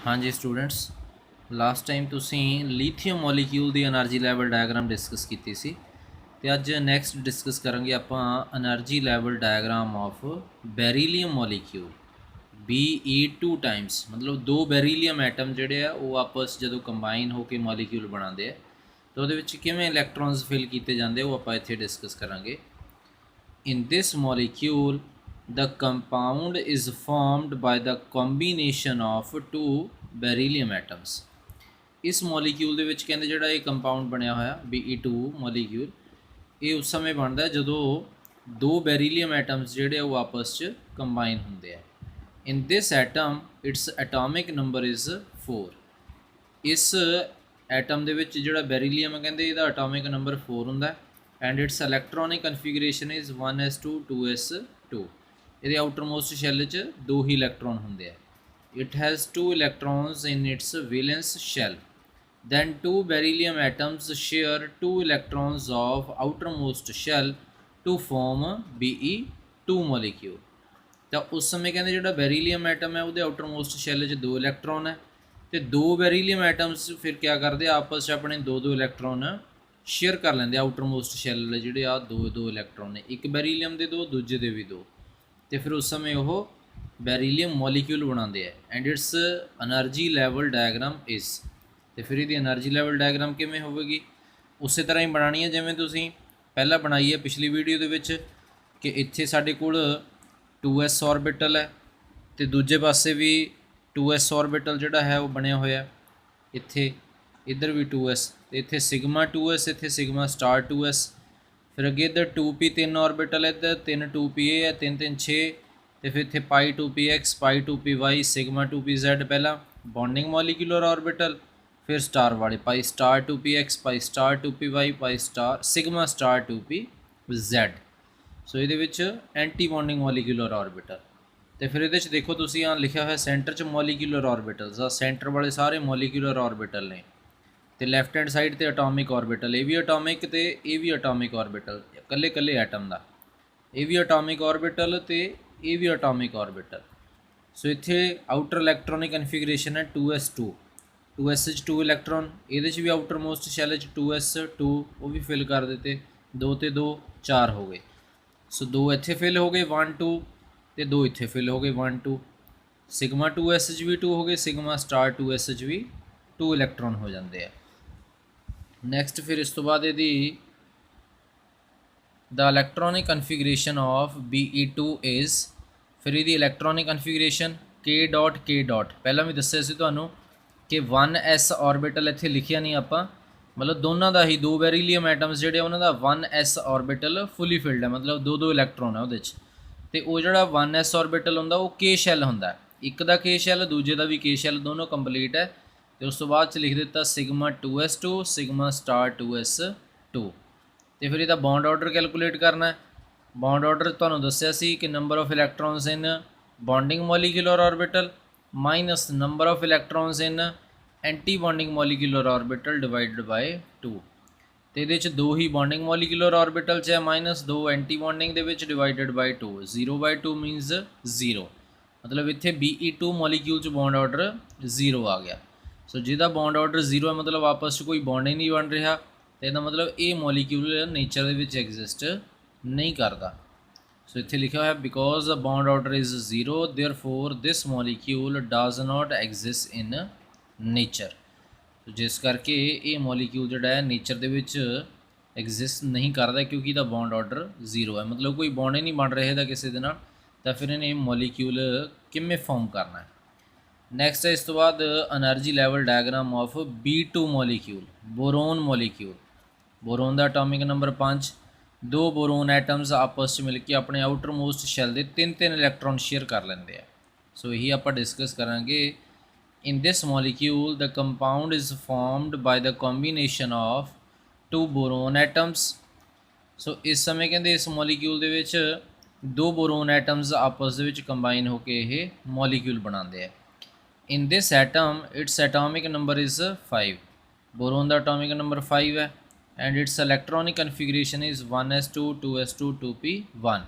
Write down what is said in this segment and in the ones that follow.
हाँ जी students, last time ਤੁਸੀਂ ਲੀਥੀਅਮ ਮੋਲੀਕਿਊਲ ਦੀ એનર્ਜੀ ਲੈਵਲ ਡਾਇਗਰਾਮ ਡਿਸਕਸ ਕੀਤੀ ਸੀ ਤੇ ਅੱਜ ਨੈਕਸਟ ਡਿਸਕਸ ਕਰਾਂਗੇ ਆਪਾਂ energy level diagram of beryllium molecule Be2 times. ਮਤਲਬ ਦੋ ਬੈਰੀਲੀਅਮ ਐਟਮ ਜਿਹੜੇ ਆ ਉਹ ਆਪਸ ਜਦੋਂ ਕੰਬਾਈਨ ਹੋ ਕੇ ਮੋਲੀਕਿਊਲ ਬਣਾਉਂਦੇ ਆ ਤਾਂ ਉਹਦੇ ਵਿੱਚ ਕਿਵੇਂ ਇਲੈਕਟ੍ਰੋਨਸ ਫਿਲ ਕੀਤੇ ਜਾਂਦੇ ਉਹ ਆਪਾਂ ਇੱਥੇ ਡਿਸਕਸ ਕਰਾਂਗੇ। In this molecule, the compound is formed by the combination of two beryllium atoms। ਇਸ ਮੋਲੀਕਿਊਲ ਦੇ ਵਿੱਚ ਕਹਿੰਦੇ ਜਿਹੜਾ ਇਹ ਕੰਪਾਊਂਡ ਬਣਿਆ ਹੋਇਆ Be2 ਮੋਲੀਕਿਊਲ, ਇਹ ਉਸ ਸਮੇਂ ਬਣਦਾ ਜਦੋਂ ਦੋ ਬੈਰੀਲੀਅਮ ਐਟਮਸ ਜਿਹੜੇ ਉਹ ਆਪਸ 'ਚ ਕੰਬਾਈਨ ਹੁੰਦੇ ਆ। In this atom its atomic number is 4। ਇਸ ਐਟਮ ਦੇ ਵਿੱਚ ਜਿਹੜਾ ਬੈਰੀਲੀਅਮ ਕਹਿੰਦੇ ਇਹਦਾ ਐਟੋਮਿਕ ਨੰਬਰ 4 ਹੁੰਦਾ and its electronic configuration is 1s2 2s2। ਇਹਦੇ outermost shell 'ਚ ਦੋ ਹੀ ਇਲੈਕਟ੍ਰੋਨ ਹੁੰਦੇ ਆ। it has 2 electrons in its valence shell, then two beryllium atoms share 2 electrons of outermost shell to form Be2 molecule। ਤਾਂ ਉਸ ਸਮੇਂ ਕਹਿੰਦੇ ਜਿਹੜਾ ਬੈਰੀਲੀਅਮ ਐਟਮ ਹੈ ਉਹਦੇ ਆਊਟਰਮੋਸਟ ਸ਼ੈੱਲ 'ਚ ਦੋ ਇਲੈਕਟ੍ਰੋਨ ਹੈ ਤੇ ਦੋ ਬੈਰੀਲੀਅਮ ਐਟਮਸ ਫਿਰ ਕੀ ਕਰਦੇ ਆ ਆਪਸ 'ਚ ਆਪਣੇ ਦੋ ਇਲੈਕਟ੍ਰੋਨ ਸ਼ੇਅਰ ਕਰ ਲੈਂਦੇ ਆਊਟਰਮੋਸਟ ਸ਼ੈੱਲ ਵਾਲੇ ਜਿਹੜੇ ਆ ਦੋ ਇਲੈਕਟ੍ਰੋਨ ਨੇ, ਇੱਕ ਬੈਰੀਲੀਅਮ ਦੇ ਦੋ ਦੂਜੇ ਦੇ ਵੀ ਦੋ, ਤੇ ਫਿਰ ਉਸ ਸਮੇਂ ਉਹ ਬੈਰੀਲੀਅਮ ਮੋਲੀਕਿਊਲ ਬਣਾਉਂਦੇ ਆ। And it's energy level diagram is, ਤੇ ਫਿਰ ਇਹਦੀ એનર્ਜੀ ਲੈਵਲ ਡਾਇਗਰਾਮ ਕਿਵੇਂ ਹੋਵੇਗੀ? ਉਸੇ ਤਰ੍ਹਾਂ ਹੀ ਬਣਾਉਣੀ ਹੈ ਜਿਵੇਂ ਤੁਸੀਂ ਪਹਿਲਾਂ ਬਣਾਈ ਹੈ ਪਿਛਲੀ ਵੀਡੀਓ ਦੇ ਵਿੱਚ ਕਿ ਇੱਥੇ ਸਾਡੇ ਕੋਲ 2s ਔਰਬਿਟਲ ਹੈ ਤੇ ਦੂਜੇ ਪਾਸੇ ਵੀ 2s ਔਰਬਿਟਲ ਜਿਹੜਾ ਹੈ ਉਹ ਬਣਿਆ ਹੋਇਆ ਇੱਥੇ, ਇੱਧਰ ਵੀ 2s ਤੇ ਇੱਥੇ ਸਿਗਮਾ 2s, ਇੱਥੇ ਸਿਗਮਾ ਸਟਾਰ 2s। ਫਿਰ ਅੱਗੇ ਇੱਧਰ 2p 3 ਔਰਬਿਟਲ, ਇੱਧਰ 3 2pa ਹੈ, 3 3 6, ਤੇ ਫਿਰ ਇੱਥੇ ਪਾਈ 2px ਪਾਈ 2py ਸਿਗਮਾ 2pz ਪਹਿਲਾਂ ਬੌਂਡਿੰਗ ਮੋਲੀਕੂਲਰ ਔਰਬਿਟਲ, ਫਿਰ ਸਟਾਰ ਵਾਲੇ ਪਾਈ ਸਟਾਰ 2px ਪਾਈ ਸਟਾਰ 2py ਪਾਈ ਸਟਾਰ ਸਿਗਮਾ ਸਟਾਰ 2pz। ਸੋ ਇਹਦੇ ਵਿੱਚ ਐਂਟੀ ਬੌਂਡਿੰਗ ਮੋਲੀਕੂਲਰ ਔਰਬਿਟਲ। ਤੇ ਫਿਰ ਇਹਦੇ 'ਚ ਦੇਖੋ ਤੁਸੀਂ ਆ ਲਿਖਿਆ ਹੋਇਆ ਸੈਂਟਰ 'ਚ ਮੋਲੀਕੂਲਰ ਔਰਬਿਟਲਸ ਆ, ਸੈਂਟਰ ਵਾਲੇ ਸਾਰੇ ਮੋਲੀਕੂਲਰ ਔਰਬਿਟਲ ਨੇ ਤੇ ਲੈਫਟ ਹੈਂਡ ਸਾਈਡ ਤੇ ਐਟੋਮਿਕ ਔਰਬਿਟਲ, ਇਹ ਵੀ ਐਟੋਮਿਕ ਤੇ ਇਹ ਵੀ ਐਟੋਮਿਕ ਔਰਬਿਟਲ, ਇਕੱਲੇ ਐਟਮ ਦਾ, ਇਹ ਵੀ ਐਟੋਮਿਕ ਔਰਬਿਟਲ ਤੇ ਇਹ ਵੀ ਐਟੋਮਿਕ ਔਰਬਿਟਲ। ਸੋ ਇੱਥੇ ਆਊਟਰ ਇਲੈਕਟ੍ਰੋਨਿਕ ਕਨਫੀਗਰੇਸ਼ਨ ਹੈ 2s2, 2s 'ਚ 2 ਇਲੈਕਟ੍ਰੋਨ, ਇਹਦੇ 'ਚ ਵੀ ਆਊਟਰ ਮੋਸਟ ਸ਼ੈਲ 'ਚ 2s2 ਉਹ ਵੀ ਫਿਲ ਕਰ ਦਿੱਤੇ, 2 ਤੇ 2 4 ਹੋ ਗਏ। ਸੋ 2 ਇੱਥੇ ਫਿਲ ਹੋ ਗਏ 1 2 ਤੇ 2 ਇੱਥੇ ਫਿਲ ਹੋ ਗਏ 1 2। ਸਿਗਮਾ 2s 'ਚ ਵੀ 2 ਹੋ ਗਏ, ਸਿਗਮਾ ਸਟਾਰ 2s 'ਚ ਵੀ 2 ਇਲੈਕਟ੍ਰੋਨ ਹੋ ਜਾਂਦੇ ਆ। ਨੈਕਸਟ ਫਿਰ ਇਸ ਤੋਂ ਬਾਅਦ ਇਹਦੀ ਦਾ electronic configuration of Be2 is, ਫਿਰ ਇਹਦੀ ਇਲੈਕਟ੍ਰੋਨਿਕ ਕਨਫੀਗਰੇਸ਼ਨ k.k. ਪਹਿਲਾਂ ਵੀ ਦੱਸਿਆ ਸੀ ਤੁਹਾਨੂੰ ਕਿ 1s ਔਰਬਿਟਲ ਇੱਥੇ ਲਿਖਿਆ ਨਹੀਂ ਆਪਾਂ, ਮਤਲਬ ਦੋਨਾਂ ਦਾ ਹੀ ਦੋ ਬੈਰੀਲੀਅਮ ਐਟਮਸ ਜਿਹੜੇ ਉਹਨਾਂ ਦਾ 1s ਔਰਬਿਟਲ ਫੁੱਲੀ ਫਿਲਡ ਹੈ, ਮਤਲਬ ਦੋ ਇਲੈਕਟ੍ਰੋਨ ਹੈ ਉਹਦੇ 'ਚ। ਤੇ ਉਹ ਜਿਹੜਾ 1s ਔਰਬਿਟਲ ਹੁੰਦਾ ਉਹ k ਸ਼ੈਲ ਹੁੰਦਾ, ਇੱਕ ਦਾ k ਸ਼ੈਲ ਦੂਜੇ ਦਾ ਵੀ k ਸ਼ੈਲ, ਦੋਨੋਂ ਕੰਪਲੀਟ ਹੈ। ਤੇ ਉਸ ਤੋਂ ਬਾਅਦ 'ਚ ਲਿਖ ਦਿੱਤਾ sigma 2s2 sigma star 2s2। ਤੇ ਫਿਰ ਇਹਦਾ ਬੌਂਡ ਆਰਡਰ ਕੈਲਕੂਲੇਟ ਕਰਨਾ ਹੈ। ਬੌਂਡ ਆਰਡਰ ਤੁਹਾਨੂੰ ਦੱਸਿਆ ਸੀ ਕਿ number of electrons in bonding molecular orbital minus number of electrons in anti bonding molecular orbital divided by 2। ਤੇ ਇਹਦੇ 'ਚ ਦੋ ਹੀ ਬੌਂਡਿੰਗ ਮੋਲੀਕੂਲਰ ਆਰਬਿਟਲ 'ਚ ਹੈ ਮਾਈਨਸ 2 ਐਂਟੀ ਬੌਂਡਿੰਗ ਦੇ ਵਿੱਚ ਡਿਵਾਈਡਡ ਬਾਈ 2। 0/2 ਮੀਨਸ 0, ਮਤਲਬ ਇੱਥੇ Be2 ਮੋਲੀਕਿਊਲ 'ਚ ਬੌਂਡ ਆਰਡਰ 0 ਆ ਗਿਆ। ਸੋ ਜਿਹਦਾ ਬੌਂਡ ਆਰਡਰ 0 ਹੈ ਮਤਲਬ ਆਪਸ 'ਚ ਕੋਈ ਬੌਂਡਿੰਗ ਨਹੀਂ ਬਣ ਰਿਹਾ, ਤੇ ਇਹਦਾ ਮਤਲਬ ਇਹ ਮੋਲੀਕਿਊਲ ਨੇਚਰ ਦੇ ਵਿੱਚ ਐਗਜ਼ਿਸਟ ਨਹੀਂ ਕਰਦਾ। ਸੋ ਇੱਥੇ ਲਿਖਿਆ ਹੋਇਆ because the bond order is 0 therefore this molecule does not exist in nature. ਜਿਸ ਕਰਕੇ ਇਹ ਮੋਲੀਕਿਊਲ ਜਿਹੜਾ ਹੈ ਨੇਚਰ ਦੇ ਵਿੱਚ ਐਗਜ਼ਿਸਟ ਨਹੀਂ ਕਰਦਾ ਕਿਉਂਕਿ ਇਹਦਾ ਬੌਂਡ ਆਰਡਰ 0 ਹੈ, ਮਤਲਬ ਕੋਈ ਬੌਂਡ ਹੀ ਨਹੀਂ ਬਣ ਰਿਹਾ ਇਹਦਾ ਕਿਸੇ ਦੇ ਨਾਲ, ਤਾਂ ਫਿਰ ਇਹਨੇ ਮੋਲੀਕਿਊਲ ਕਿਵੇਂ ਫਾਰਮ ਕਰਨਾ ਹੈ। ਨੈਕਸਟ ਹੈ ਇਸ ਤੋਂ ਬਾਅਦ energy level diagram of Be2 molecule, boron molecule. Boron the atomic number 5, ਦੋ ਬੋਰੋਨ ਐਟਮਸ ਆਪਸ 'ਚ ਮਿਲ ਕੇ ਆਪਣੇ ਆਊਟਰ ਮੋਸਟ ਸ਼ੈਲ ਦੇ 3 ਇਲੈਕਟ੍ਰੋਨ ਸ਼ੇਅਰ ਕਰ ਲੈਂਦੇ ਆ। ਸੋ ਇਹੀ ਆਪਾਂ ਡਿਸਕਸ ਕਰਾਂਗੇ। In this molecule, the compound is formed by the combination of 2 boron atoms। ਸੋ ਇਸ ਸਮੇਂ ਕਹਿੰਦੇ ਇਸ ਮੋਲੀਕਿਊਲ ਦੇ ਵਿੱਚ ਦੋ ਬੋਰੋਨ ਐਟਮਸ ਆਪਸ ਦੇ ਵਿੱਚ ਕੰਬਾਈਨ ਹੋ ਕੇ ਇਹ ਮੋਲੀਕਿਊਲ ਬਣਾਉਂਦੇ ਆ। In this atom, its atomic number is 5। Boron the atomic number 5 ਹੈ and its electronic configuration is 1s2 2s2 2p1।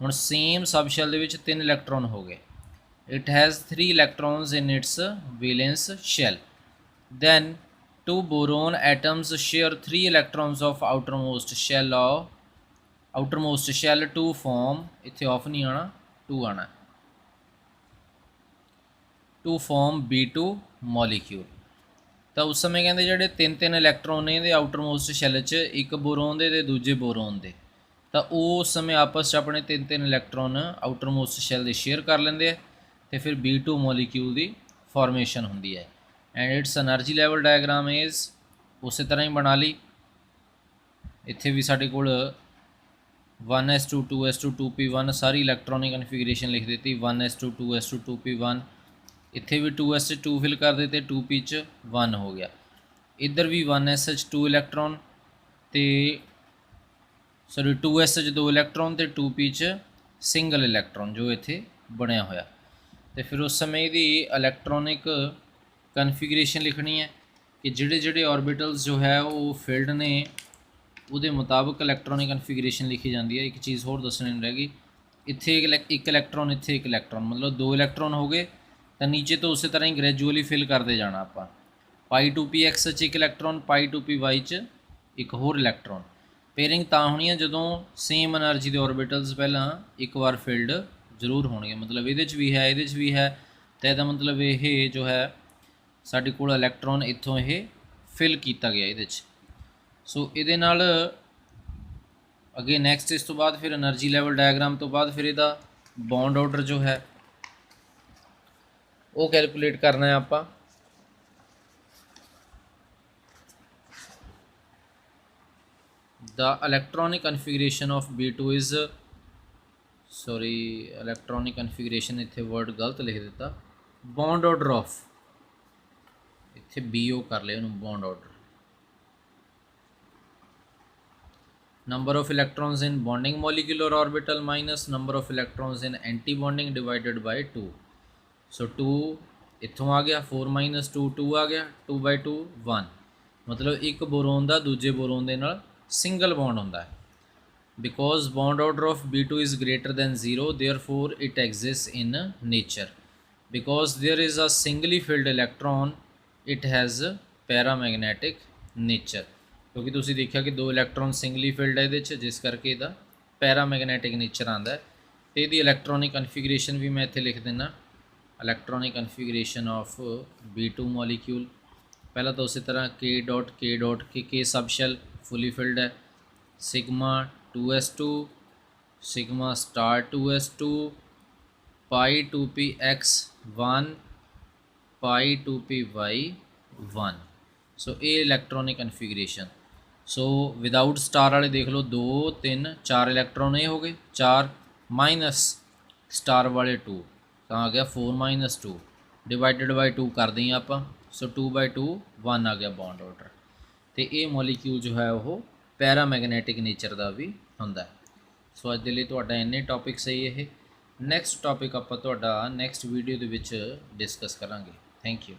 ਹੁਣ ਸੇਮ ਸਬ ਸ਼ੈਲ ਦੇ ਵਿੱਚ 3 ਇਲੈਕਟ੍ਰੋਨ ਹੋ ਗਏ, it has 3 electrons in its valence shell. Then 2 boron atoms share 3 electrons of outermost shell to form, इत्थे off नहीं आना, 2 आना, to form B2 molecule। ਤਾਂ ਉਸ ਸਮੇਂ ਕਹਿੰਦੇ ਜਿਹੜੇ 3 ਇਲੈਕਟ੍ਰੋਨ ਨੇ ਇਹਦੇ ਆਊਟਰਮੋਸਟ ਸ਼ੈੱਲ 'ਚ, ਇੱਕ ਬੋਰੋਨ ਦੇ ਤੇ ਦੂਜੇ ਬੋਰੋਨ ਦੇ, ਤਾਂ ਉਹ ਉਸ ਸਮੇਂ ਆਪਸ 'ਚ ਆਪਣੇ 3 ਇਲੈਕਟ੍ਰੋਨ ਆਊਟਰਮੋਸਟ ਸ਼ੈੱਲ ਦੇ ਸ਼ੇਅਰ ਕਰ ਲੈਂਦੇ ਆ ਤੇ ਫਿਰ B2 ਮੋਲੀਕਿਊਲ ਦੀ ਫਾਰਮੇਸ਼ਨ ਹੁੰਦੀ ਹੈ। And it's energy level diagram is ਉਸੇ ਤਰ੍ਹਾਂ ਹੀ ਬਣਾ ਲਈ। ਇੱਥੇ ਵੀ ਸਾਡੇ ਕੋਲ 1s2 2s2 2p1 ਸਾਰੀ ਇਲੈਕਟ੍ਰੋਨਿਕ ਕਨਫੀਗਰੇਸ਼ਨ ਲਿਖ ਦਿੱਤੀ। 1s2 2s2 2p1, ਇੱਥੇ ਵੀ 2s 'ਚ 2 ਫਿਲ ਕਰ ਦਿੱਤੇ, 2p 'ਚ 1 ਹੋ ਗਿਆ। ਇੱਧਰ ਵੀ 1s 'ਚ 2 ਇਲੈਕਟ੍ਰੋਨ ਤੇ 2s 'ਚ 2 ਇਲੈਕਟ੍ਰੋਨ ਤੇ 2p 'ਚ ਸਿੰਗਲ ਇਲੈਕਟ੍ਰੋਨ ਜੋ ਇੱਥੇ ਬਣਿਆ ਹੋਇਆ। ਤੇ ਫਿਰ ਉਸ ਸਮੇਂ ਦੀ ਇਲੈਕਟ੍ਰੋਨਿਕ ਕਨਫੀਗਰੇਸ਼ਨ ਲਿਖਣੀ ਹੈ ਕਿ ਜਿਹੜੇ ऑर्बिटल्स जो है वो फिल्ड ने, ਉਹਦੇ ਮੁਤਾਬਕ ਇਲੈਕਟ੍ਰੋਨਿਕ ਕਨਫੀਗਰੇਸ਼ਨ ਲਿਖੀ ਜਾਂਦੀ ਹੈ। ਇੱਕ ਚੀਜ਼ ਹੋਰ ਦੱਸਣੀ ਰਹਿ ਗਈ, ਇੱਥੇ ਇੱਕ ਇਲੈਕਟ੍ਰੋਨ, ਇੱਥੇ ਇੱਕ ਇਲੈਕਟ੍ਰੋਨ, ਮਤਲਬ 2 ਇਲੈਕਟ੍ਰੋਨ ਹੋ ਗਏ ਤਾਂ ਨੀਚੇ ਤੋਂ ਉਸੇ ਤਰ੍ਹਾਂ ਹੀ ਗ੍ਰੈਜੂਅਲੀ ਫਿਲ ਕਰਦੇ ਜਾਣਾ ਆਪਾਂ। π2px 'ਚ ਇੱਕ ਇਲੈਕਟ੍ਰੋਨ, π2py 'ਚ ਇੱਕ ਹੋਰ ਇਲੈਕਟ੍ਰੋਨ। ਪੇਅਰਿੰਗ ਤਾਂ ਹੋਣੀ ਹੈ ਜਦੋਂ ਸੇਮ એનર્ਜੀ ਦੇ ऑर्बिटल्स ਪਹਿਲਾਂ ਇੱਕ ਵਾਰ ਫਿਲਡ ਜ਼ਰੂਰ ਹੋਣਗੇ। ਮਤਲਬ ਇਹਦੇ 'ਚ ਵੀ ਹੈ, ਇਹਦੇ 'ਚ ਵੀ ਹੈ, ਤਾਂ ਇਹਦਾ ਮਤਲਬ ਇਹ ਜੋ ਹੈ ਸਾਡੇ ਕੋਲ ਇਲੈਕਟ੍ਰੋਨ ਇੱਥੋਂ ਇਹ ਫਿਲ ਕੀਤਾ ਗਿਆ ਇਹਦੇ 'ਚ। ਸੋ ਇਹਦੇ ਨਾਲ ਅੱਗੇ ਨੈਕਸਟ ਇਸ ਤੋਂ ਬਾਅਦ ਫਿਰ એનર્ਜੀ ਲੈਵਲ ਡਾਇਗਰਾਮ ਤੋਂ ਬਾਅਦ ਫਿਰ ਇਹਦਾ ਬੌਂਡ ਆਰਡਰ ਜੋ ਹੈ ਉਹ ਕੈਲਕੂਲੇਟ ਕਰਨਾ ਹੈ ਆਪਾਂ। The electronic configuration of B2 is, sorry, electronic configuration ਇੱਥੇ word ਗਲਤ ਲਿਖ ਦਿੱਤਾ, bond order of, ਇੱਥੇ BO ਕਰ ਲਿਆ ਉਹਨੂੰ, bond order, number of electrons in bonding molecular orbital minus number of electrons in anti-bonding divided by 2। so 2 ਇੱਥੋਂ ਆ ਗਿਆ, 4 minus 2 2 ਆ ਗਿਆ, 2/2 1, ਮਤਲਬ ਇੱਕ ਬੋਰੋਨ ਦਾ ਦੂਜੇ ਬੋਰੋਨ ਦੇ ਨਾਲ ਸਿੰਗਲ ਬੌਂਡ ਹੁੰਦਾ ਹੈ। Because bond order of B2 is greater than 0 therefore it exists in nature। because there is a singly filled electron it has paramagnetic nature। ਕਿਉਂਕਿ ਤੁਸੀਂ ਦੇਖਿਆ ਕਿ 2 ਇਲੈਕਟ੍ਰੋਨ ਸਿੰਗਲੀ ਫਿਲਡ ਹੈ ਇਹਦੇ 'ਚ, ਜਿਸ ਕਰਕੇ ਇਹਦਾ ਪੈਰਾਮੈਗਨੈਟਿਕ ਨੇਚਰ ਆਉਂਦਾ ਹੈ। ਅਤੇ ਇਹਦੀ ਇਲੈਕਟ੍ਰੋਨਿਕ ਕਨਫੀਗਰੇਸ਼ਨ ਵੀ ਮੈਂ ਇੱਥੇ ਲਿਖ ਦਿੰਦਾ, electronic configuration of B2 molecule. ਪਹਿਲਾਂ ਤਾਂ ਉਸੇ ਤਰ੍ਹਾਂ K ਸਬ ਸ਼ੈਲ ਫੁੱਲੀ ਫਿਲਡ ਹੈ, sigma 2s2 sigma star 2s2 π2px 1 π2py 1। सो ये electronic configuration. So without star वाले देख लो 2 3 4 इलैक्ट्रॉन ये हो गए, 4 माइनस स्टार वाले 2 तो आ गया 4 माइनस 2 डिवाइडेड बाय 2 कर दी आप। सो 2/2 1 आ गया बॉन्ड ऑर्डर। तो ये मॉलीक्यूल जो है वो पैरामैगनैटिक नेचर का भी होंदा है। सो अज दे लई तुहाडा इन्ने टॉपिक सही है। नैक्सट टॉपिक आपां तुहाडा नैक्सट वीडियो दे विच डिस्कस करांगे। Thank you.